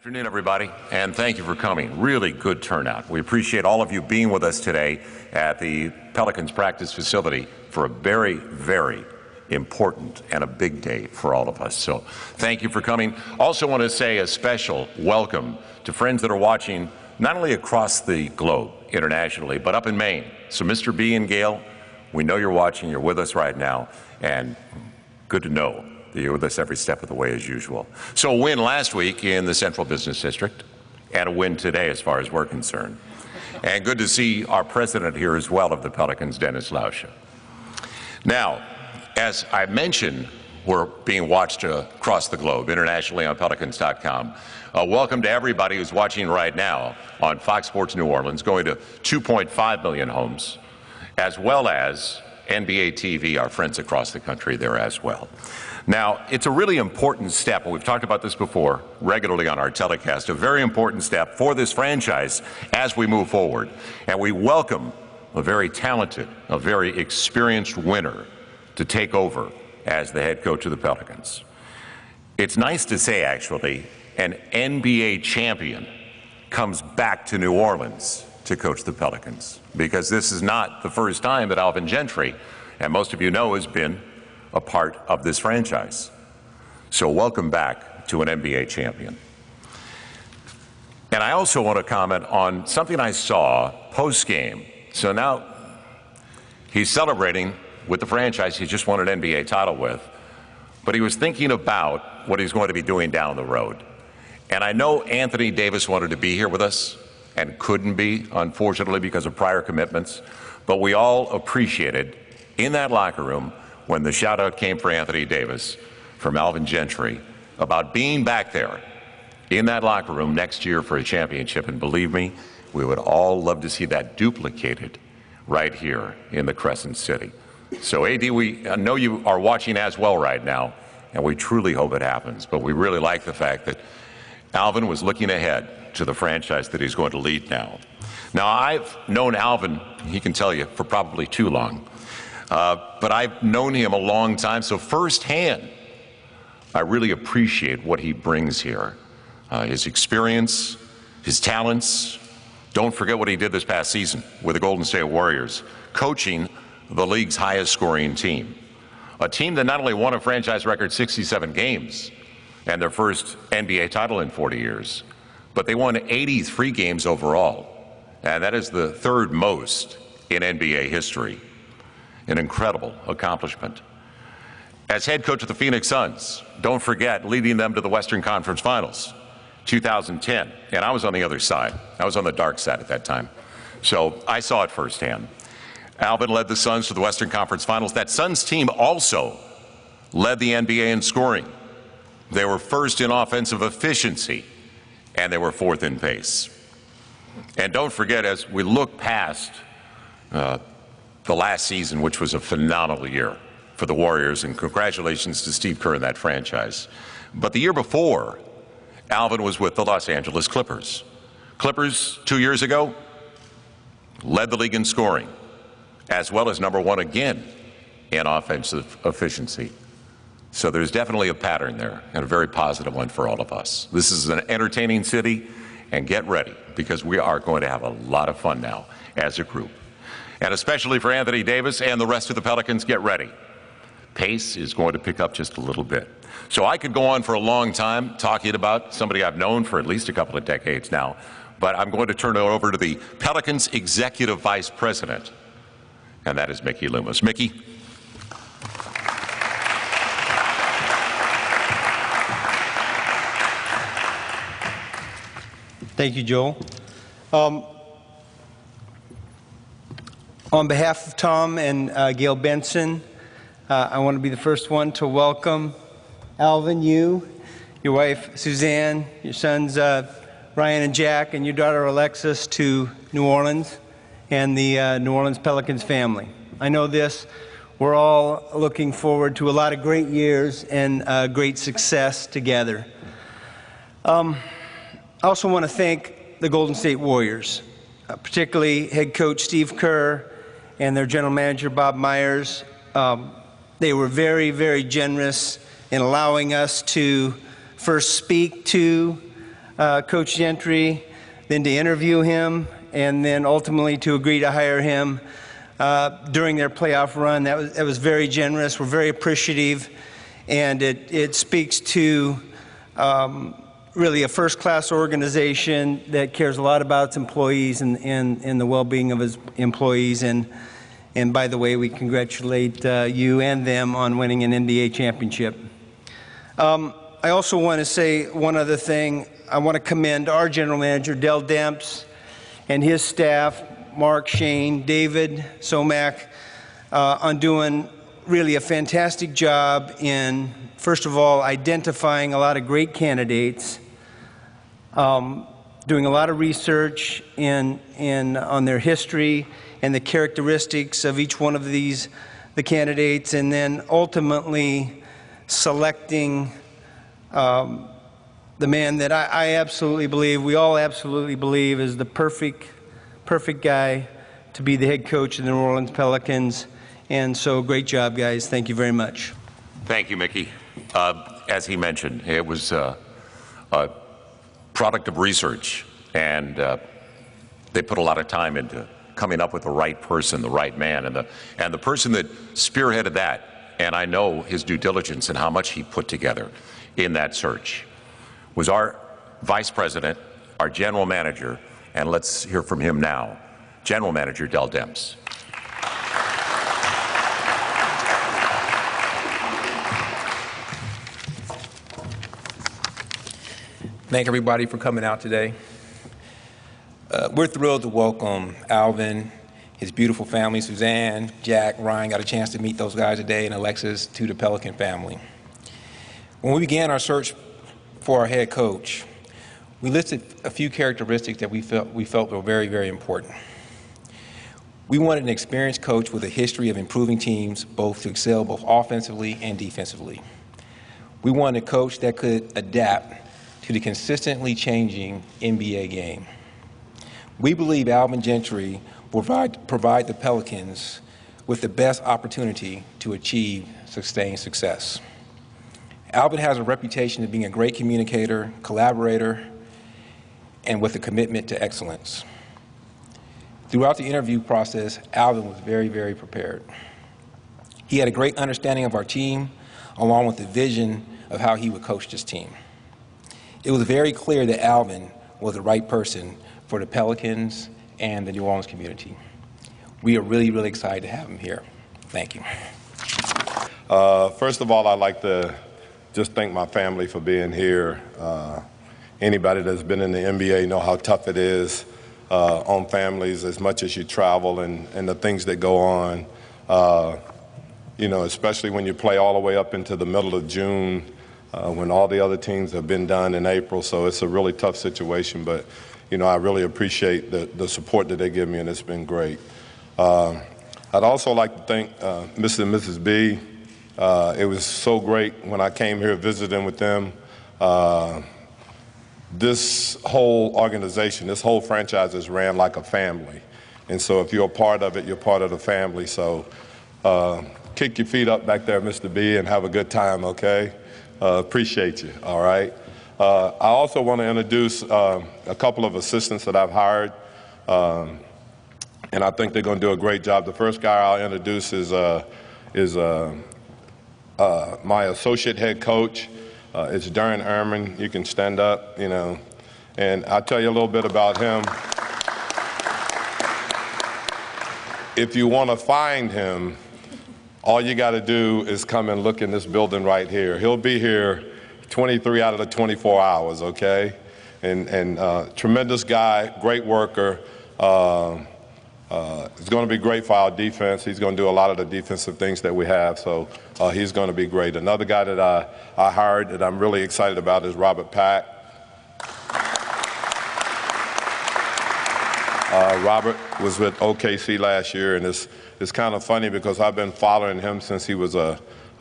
Good afternoon, everybody, and thank you for coming. Really good turnout. We appreciate all of you being with us today at the Pelicans practice facility for a very, very important and a big day for all of us. So thank you for coming. Also want to say a special welcome to friends that are watching not only across the globe internationally, but up in Maine. So Mr. B and Gail, we know you're watching, you're with us right now, and good to know that you're with us every step of the way as usual. So a win last week in the Central Business District, and a win today as far as we're concerned. And good to see our president here as well of the Pelicans, Dennis Lauscha. Now, as I mentioned, we're being watched across the globe, internationally on Pelicans.com. Welcome to everybody who's watching right now on Fox Sports New Orleans, going to 2.5 million homes, as well as NBA TV, our friends across the country there as well. Now, it's a really important step, and we've talked about this before regularly on our telecast, a very important step for this franchise as we move forward. And we welcome a very talented, a very experienced winner to take over as the head coach of the Pelicans. It's nice to say, actually, an NBA champion comes back to New Orleans to coach the Pelicans, because this is not the first time that Alvin Gentry, and most of you know, has been a part of this franchise. So welcome back to an NBA champion. And I also want to comment on something I saw post-game. So now he's celebrating with the franchise he just won an NBA title with, but he was thinking about what he's going to be doing down the road. And I know Anthony Davis wanted to be here with us and couldn't be, unfortunately, because of prior commitments, but we all appreciated in that locker room when the shout out came for Anthony Davis from Alvin Gentry about being back there in that locker room next year for a championship. And believe me, we would all love to see that duplicated right here in the Crescent City. So AD, we know you are watching as well right now, and we truly hope it happens. But we really like the fact that Alvin was looking ahead to the franchise that he's going to lead now. Now, I've known Alvin, he can tell you, for probably too long. But I've known him a long time, so firsthand, I really appreciate what he brings here. His experience, his talents. Don't forget what he did this past season with the Golden State Warriors, coaching the league's highest scoring team. A team that not only won a franchise record 67 games and their first NBA title in 40 years, but they won 83 games overall. And that is the third most in NBA history. An incredible accomplishment. As head coach of the Phoenix Suns, don't forget leading them to the Western Conference Finals, 2010. And I was on the other side. I was on the dark side at that time. So I saw it firsthand. Alvin led the Suns to the Western Conference Finals. That Suns team also led the NBA in scoring. They were first in offensive efficiency, and they were fourth in pace. And don't forget, as we look past the last season, which was a phenomenal year for the Warriors, and congratulations to Steve Kerr and that franchise. But the year before, Alvin was with the Los Angeles Clippers. Clippers, 2 years ago, led the league in scoring, as well as #1 again in offensive efficiency. So there's definitely a pattern there, and a very positive one for all of us. This is an entertaining city, and get ready, because we are going to have a lot of fun now as a group. And especially for Anthony Davis and the rest of the Pelicans, get ready. Pace is going to pick up just a little bit. So I could go on for a long time talking about somebody I've known for at least a couple of decades now, but I'm going to turn it over to the Pelicans Executive Vice President, and that is Mickey Loomis. Mickey. Thank you, Joel. On behalf of Tom and Gail Benson, I want to be the first one to welcome Alvin, you, your wife Suzanne, your sons Ryan and Jack, and your daughter Alexis to New Orleans and the New Orleans Pelicans family. I know this. We're all looking forward to a lot of great years and great success together. I also want to thank the Golden State Warriors, particularly head coach Steve Kerr and their general manager Bob Myers. They were very, very generous in allowing us to first speak to Coach Gentry, then to interview him, and then ultimately to agree to hire him during their playoff run. That was very generous. We're very appreciative, and it speaks to really a first-class organization that cares a lot about its employees and the well-being of its employees. And by the way, we congratulate you and them on winning an NBA championship. I also want to say one other thing. I want to commend our general manager, Del Demps, and his staff, Mark, Shane, David, Somack, on doing really a fantastic job in, first of all, identifying a lot of great candidates, doing a lot of research on their history and the characteristics of each one of the candidates, and then ultimately selecting the man that I absolutely believe, we all absolutely believe, is the perfect guy to be the head coach of the New Orleans Pelicans. And so, great job, guys. Thank you very much. Thank you, Mickey. As he mentioned, it was a product of research, and they put a lot of time into coming up with the right person, the right man, and the person that spearheaded that, and I know his due diligence and how much he put together in that search, was our vice president, our general manager, and let's hear from him now, General Manager Del Demps. Thank everybody for coming out today. We're thrilled to welcome Alvin, his beautiful family, Suzanne, Jack, Ryan, got a chance to meet those guys today, and Alexis, to the Pelican family. When we began our search for our head coach, we listed a few characteristics that we felt were very, very important. We wanted an experienced coach with a history of improving teams, both to excel both offensively and defensively. We wanted a coach that could adapt to the consistently changing NBA game. We believe Alvin Gentry will provide the Pelicans with the best opportunity to achieve sustained success. Alvin has a reputation of being a great communicator, collaborator, and with a commitment to excellence. Throughout the interview process, Alvin was very, very prepared. He had a great understanding of our team, along with the vision of how he would coach this team. It was very clear that Alvin was the right person for the Pelicans and the New Orleans community. We are really, really excited to have him here. Thank you. First of all, I'd like to just thank my family for being here. Anybody that's been in the NBA know how tough it is on families as much as you travel and the things that go on. You know, especially when you play all the way up into the middle of June, when all the other teams have been done in April. So it's a really tough situation, but, you know, I really appreciate the support that they give me, and it's been great. I'd also like to thank Mr. and Mrs. B. It was so great when I came here visiting with them. This whole organization, this whole franchise is ran like a family. And so if you're a part of it, you're part of the family. So kick your feet up back there, Mr. B, and have a good time, okay? Appreciate you, all right? I also want to introduce a couple of assistants that I've hired, and I think they're going to do a great job. The first guy I'll introduce is my associate head coach. It's Darren Ehrman. You can stand up, you know, and I'll tell you a little bit about him. If you want to find him, all you got to do is come and look in this building right here. He'll be here 23 out of the 24 hours, okay? And tremendous guy, great worker. It's going to be great for our defense. He's going to do a lot of the defensive things that we have, so he's going to be great. Another guy that I hired that I'm really excited about is Robert Pack. Robert was with OKC last year, and it's kind of funny because I've been following him since he was a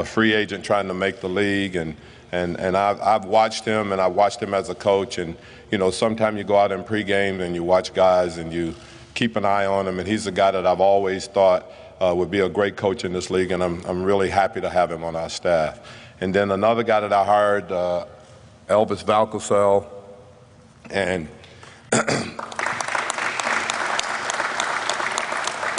free agent trying to make the league, and I've watched him, and I watched him as a coach. And you know, sometimes you go out in pregame and you watch guys and you keep an eye on him, and he's a guy that I've always thought would be a great coach in this league, and I'm really happy to have him on our staff. And then another guy that I hired, Elvis Valcosel. And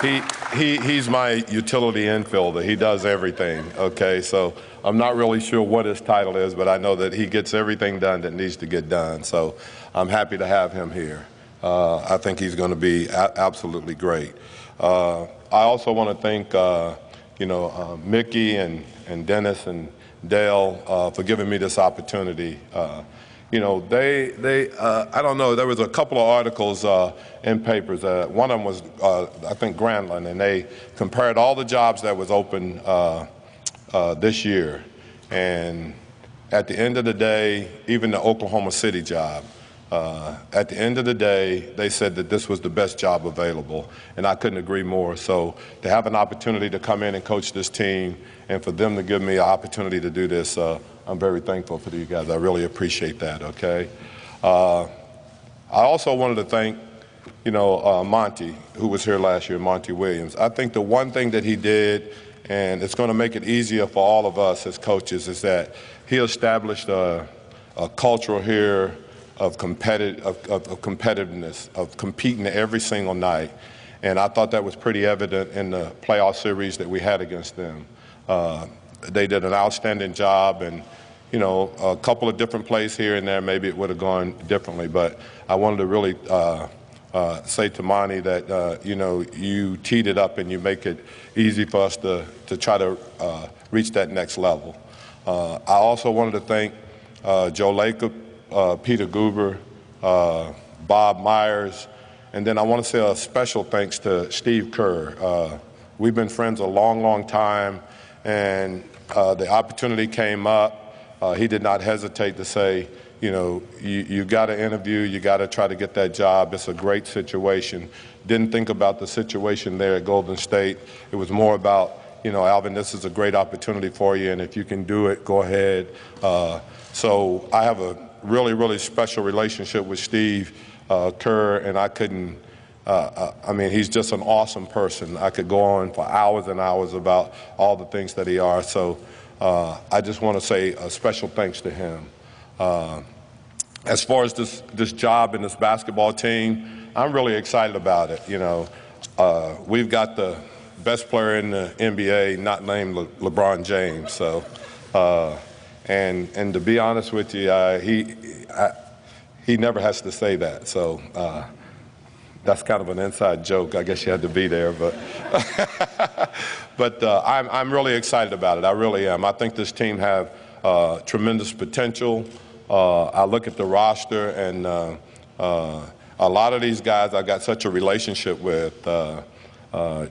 he's my utility infielder. He does everything, okay? So I'm not really sure what his title is, but I know that he gets everything done that needs to get done. So I'm happy to have him here. I think he's going to be absolutely great. I also want to thank, Mickey and Dennis and Dale for giving me this opportunity. I don't know, there was a couple of articles in papers. One of them was, I think, Grantland, and they compared all the jobs that was open this year. And at the end of the day, even the Oklahoma City job, at the end of the day, they said that this was the best job available, and I couldn't agree more. So to have an opportunity to come in and coach this team and for them to give me an opportunity to do this, I'm very thankful for you guys. I really appreciate that, okay? I also wanted to thank, Monty, who was here last year, Monty Williams. I think the one thing that he did, and it's going to make it easier for all of us as coaches, is that he established a culture here of competitiveness, of competing every single night. And I thought that was pretty evident in the playoff series that we had against them. They did an outstanding job, and a couple of different plays here and there, maybe it would have gone differently. But I wanted to really say to Monty that, you teed it up and you make it easy for us to try to reach that next level. I also wanted to thank Joe Lacob, Peter Goober, Bob Myers, and then I want to say a special thanks to Steve Kerr. We've been friends a long, long time, and the opportunity came up. He did not hesitate to say, you got to interview, you got to try to get that job. It's a great situation. Didn't think about the situation there at Golden State. It was more about, Alvin, this is a great opportunity for you, and if you can do it, go ahead. So I have a really, really special relationship with Steve Kerr, and I couldn't, he's just an awesome person. I could go on for hours and hours about all the things that he are. So I just want to say a special thanks to him. As far as this job and this basketball team, I'm really excited about it. We've got the best player in the NBA, not named LeBron James. So, and to be honest with you, he never has to say that. So that's kind of an inside joke. I guess you had to be there, but I'm really excited about it. I really am. I think this team have tremendous potential. I look at the roster, and a lot of these guys I got such a relationship with.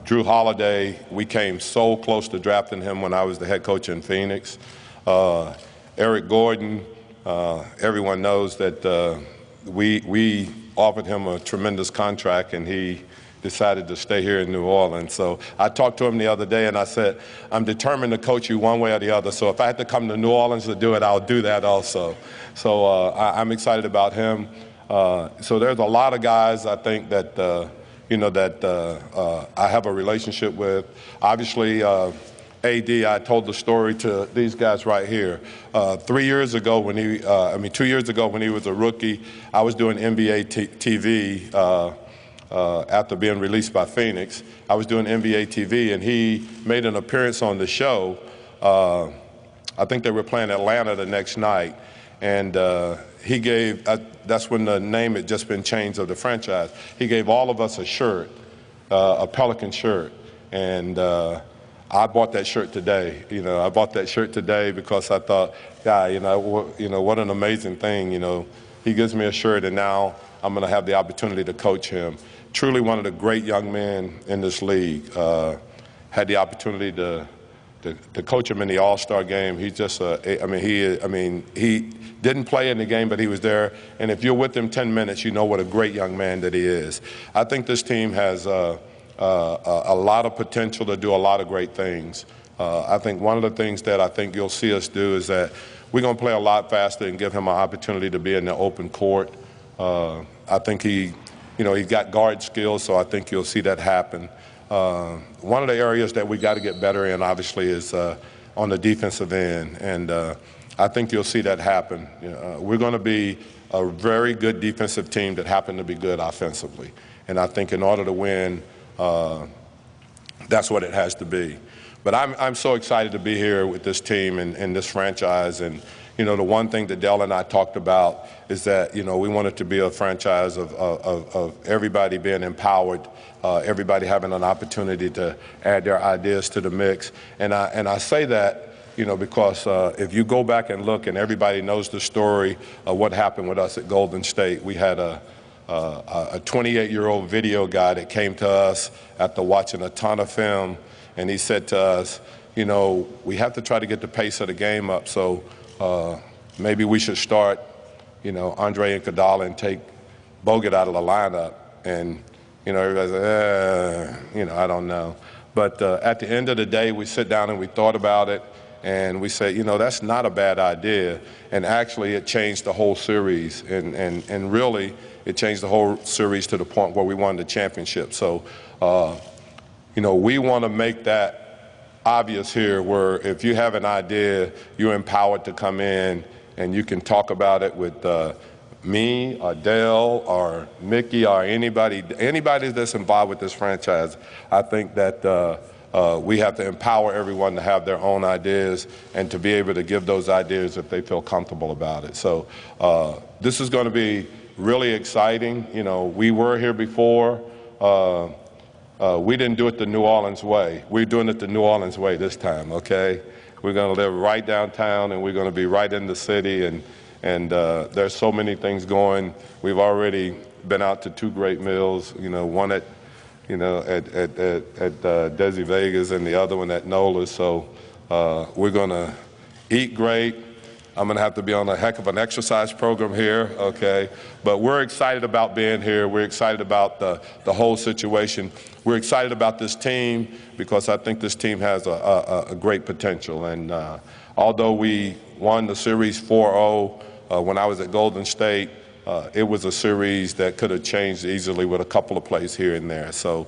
Drew Holiday, we came so close to drafting him when I was the head coach in Phoenix. Eric Gordon, everyone knows that we offered him a tremendous contract, and he decided to stay here in New Orleans. So I talked to him the other day, and I said, I'm determined to coach you one way or the other. So if I had to come to New Orleans to do it, I'll do that also. So I'm excited about him. So there's a lot of guys I think that, I have a relationship with. Obviously, AD, I told the story to these guys right here. 2 years ago when he was a rookie, I was doing NBA TV after being released by Phoenix. I was doing NBA TV, and he made an appearance on the show. I think they were playing Atlanta the next night, and he gave, that's when the name had just been changed of the franchise. He gave all of us a shirt, a Pelican shirt, and I bought that shirt today. I bought that shirt today because I thought, what an amazing thing. He gives me a shirt, and now I'm going to have the opportunity to coach him. Truly one of the great young men in this league. Had the opportunity to coach him in the All-Star game. He's just he didn't play in the game, but he was there. And if you're with him 10 minutes, you know what a great young man that he is. I think this team has a lot of potential to do a lot of great things. I think one of the things that I think you'll see us do is that we're going to play a lot faster and give him an opportunity to be in the open court. I think he's got guard skills, so I think you'll see that happen. One of the areas that we got to get better in, obviously, is on the defensive end, and I think you'll see that happen. We're going to be a very good defensive team that happened to be good offensively. And I think in order to win, that's what it has to be. But I'm so excited to be here with this team and this franchise. And, you know, the one thing that Dell and I talked about is that, you know, we want it to be a franchise of everybody being empowered, everybody having an opportunity to add their ideas to the mix. And I say that, you know, because if you go back and look, and everybody knows the story of what happened with us at Golden State, we had a 28-year-old video guy that came to us after watching a ton of film, and he said to us, you know, we have to try to get the pace of the game up, so maybe we should start, you know, Andre Iguodala and take Bogut out of the lineup. And, you know, everybody said, you know, I don't know. But at the end of the day, we sit down and we thought about it, and we said, you know, that's not a bad idea. And actually, it changed the whole series, and really, it changed the whole series to the point where we won the championship. So, you know, we want to make that obvious here, where if you have an idea, you're empowered to come in and you can talk about it with me or Dell or Mickey or anybody that's involved with this franchise. I think that we have to empower everyone to have their own ideas and to be able to give those ideas if they feel comfortable about it. So this is going to be really exciting. You know, we were here before. We didn't do it the New Orleans way. We're doing it the New Orleans way this time, okay? We're going to live right downtown, and we're going to be right in the city, and there's so many things going. We've already been out to 2 great meals, you know, one at Desi Vegas and the other one at Nola's. So we're going to eat great. I'm going to have to be on a heck of an exercise program here, okay? But we're excited about being here. We're excited about the whole situation. We're excited about this team because I think this team has a great potential. And although we won the series 4-0 when I was at Golden State, it was a series that could have changed easily with a couple of plays here and there. So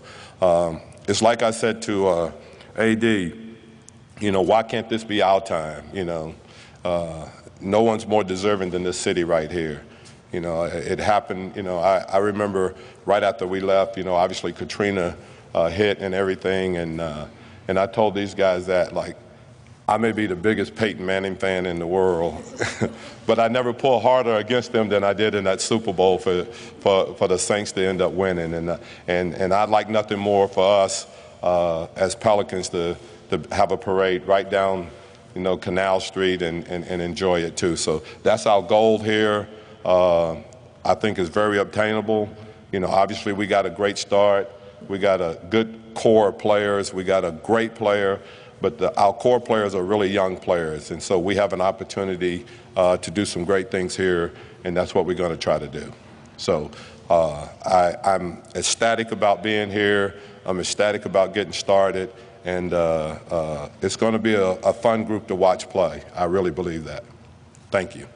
it's like I said to AD, you know, why can't this be our time, you know? No one's more deserving than this city right here. You know, it happened, you know, I remember right after we left, you know, obviously Katrina hit and everything, and I told these guys that, like, I may be the biggest Peyton Manning fan in the world, but I never pulled harder against them than I did in that Super Bowl for the Saints to end up winning. And I'd like nothing more for us as Pelicans to have a parade right down, you know, Canal Street and enjoy it too. So that's our goal here. I think it's very obtainable. You know, obviously we got a great start. We got a good core of players. We got a great player, but our core players are really young players. And so we have an opportunity to do some great things here, and that's what we're going to try to do. So I'm ecstatic about being here. I'm ecstatic about getting started. And it's going to be a fun group to watch play. I really believe that. Thank you.